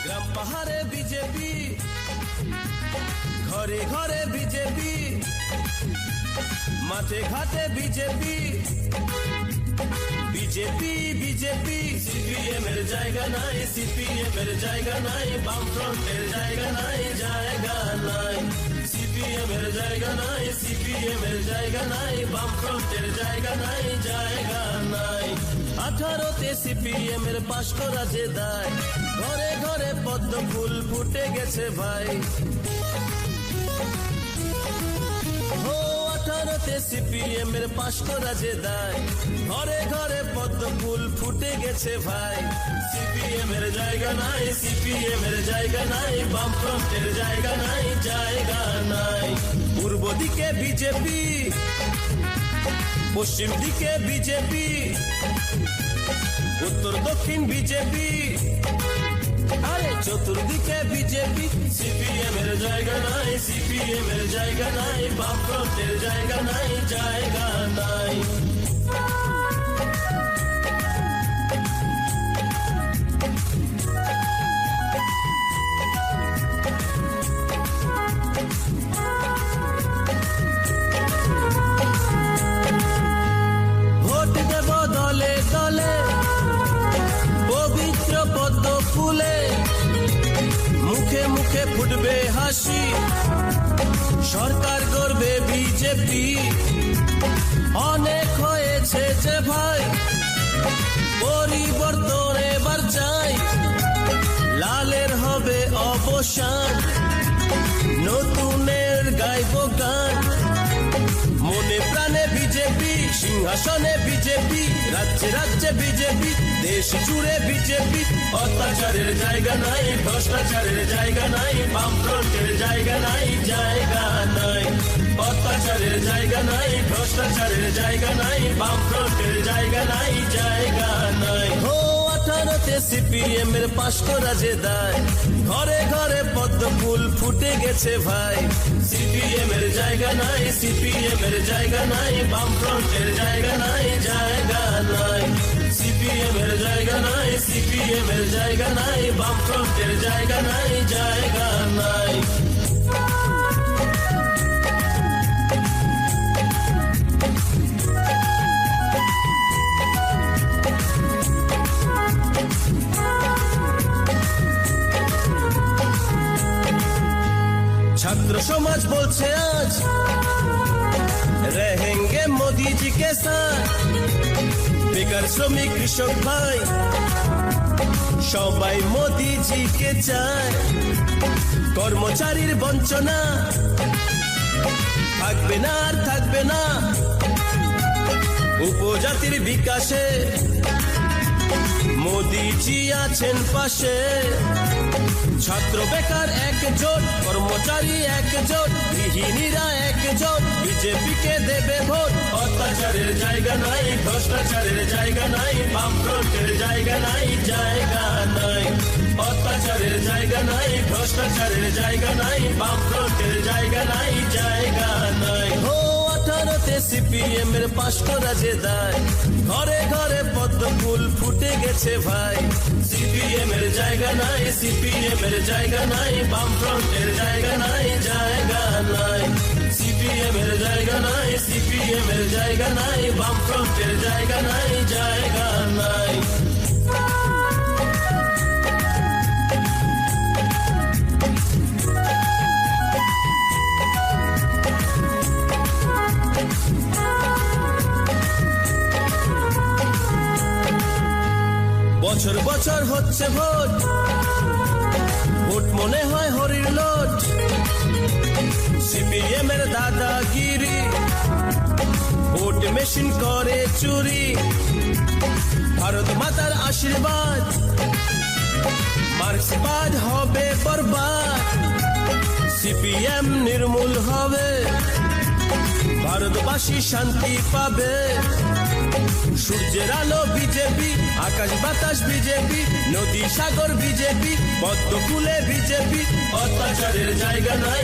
গ্রাম পাহাড়ে বিজেপি, ঘরে ঘরে বিজেপি, মাঠে ঘাটে বিজেপি, বিজেপি বিজেপি। সিপিএম এর জায়গা নাই, সিপিএম এর জায়গা নাই, বামফ্রন্টের জায়গা নাই, জায়গা নাই। সিপিএম এর জায়গা নাই, সিপিএম এর জায়গা নাই, বামফ্রন্টের জায়গা নাই, জায়গা নাই। 18তে সিপিএম এর পাশ করা যে দায়, ঘরে ঘরে পদ্ম ফুল ফুটে গেছে ভাই। 18তে সিপিএম এর পাশ করা যে দায়, ঘরে ঘরে পদ্ম ফুল ফুটে গেছে ভাই। সিপিএম এর জায়গা নাই, সিপিএম এর জায়গা নাই, বামফ্রন্টের জায়গা নাই, জায়গা নাই। পূর্ব দিকে বিজেপি, পশ্চিম দিকে বিজেপি, উত্তর দক্ষিণ বিজেপি, আরে চতুর্দিকে বিজেপি। সিপিএম এর জায়গা নাই, সিপিএম এর জায়গা নাই, বামফ্রন্টের জায়গা নাই, জায়গা নাই। ভোট দেব দলে দলে, পবিত্র পদ্ম ফুলে, মুখে মুখে ফুটবে হাসি, সরকার করবে বিজেপি। অনেক হয়েছে যে ভাই, পরিবর্তন এবার চাই, লালের হবে অবসান, নতুনের গাইব গান। মনে প্রাণে বিজেপি, সিংহাসনে বিজেপি, রাজ্যে রাজ্যে বিজেপি, দেশ জুড়ে বিজেপি। অত্যাচারের জায়গা নাই, ভ্রষ্টাচারের জায়গা নাই, বামফ্রন্টের জায়গা নাই, জায়গা নাই। অত্যাচারের জায়গা নাই, ভ্রষ্টাচারের জায়গা নাই, বামফ্রন্টের জায়গা নাই, জায়গা নাই। 18তে সিপিএম এর পাশ করা যে দায়, ঘরে ঘরে পদ্ম ফুল ফুটে গেছে ভাই। সিপিএম এর জায়গা নাই, সিপিএম এর জায়গা নাই, বামফ্রন্টের জায়গা নাই, জায়গা নাই। সিপিএম এর জায়গা নাই, সিপিএম এর জায়গা নাই, বামফ্রন্টের জায়গা নাই, জায়গা নাই। ছাত্র সমাজ বলছে আজ रहेंगे मोदी जी के साथ, বেকার শ্রমিক কৃষক ভাই সবাই মোদি জি কে চায়। কর্মচারীর বঞ্চনা থাকবে না আর থাকবে না, উপজাতির বিকাশে মোদি জি আছেন পাশে। ছাত্র বেকার একজোট, কর্মচারী একজোট, গৃহিণীরা একজোট, বিজেপিকে দেবে ভোট। অত্যাচারের জায়গা নাই, ভ্রষ্টাচারের জায়গা নাই, বামফ্রন্টের জায়গা নাই, জায়গা নাই। অত্যাচারের জায়গা নাই, ভ্রষ্টাচারের জায়গা নাই, বামফ্রন্টের জায়গা নাই, জায়গা নাই। 18তে সিপিএম এর পাশ করা যে দায়, ঘরে ঘরে পদ্ম ফুল ফুটে গেছে ভাই। সিপিএম এর জায়গা নাই, সিপিএম এর জায়গা নাই, বামফ্রন্টের জায়গা নাই, জায়গা নাই। সিপিএম এর জায়গা নাই, সিপিএম এর জায়গা নাই, বামফ্রন্টের জায়গা নাই, জায়গা নাই। বছর বছর হচ্ছে ভোট, ভোট মনে হয় হরির লোট। সিপিএম এর দাদাগিরি, ভোট মেশিন করে চুরি। ভারত মাতার আশীর্বাদ, মার্ক্সবাদ হবে বরবাদ। সিপিএম নির্মূল হবে, ভারতবাসী শান্তি পাবে। সূর্যের আলো বিজেপি, আকাশ বাতাস বিজেপি, নদী সাগর বিজেপি, পদ্ম ফুলে বিজেপি, অত্যাচারের জায়গা নাই।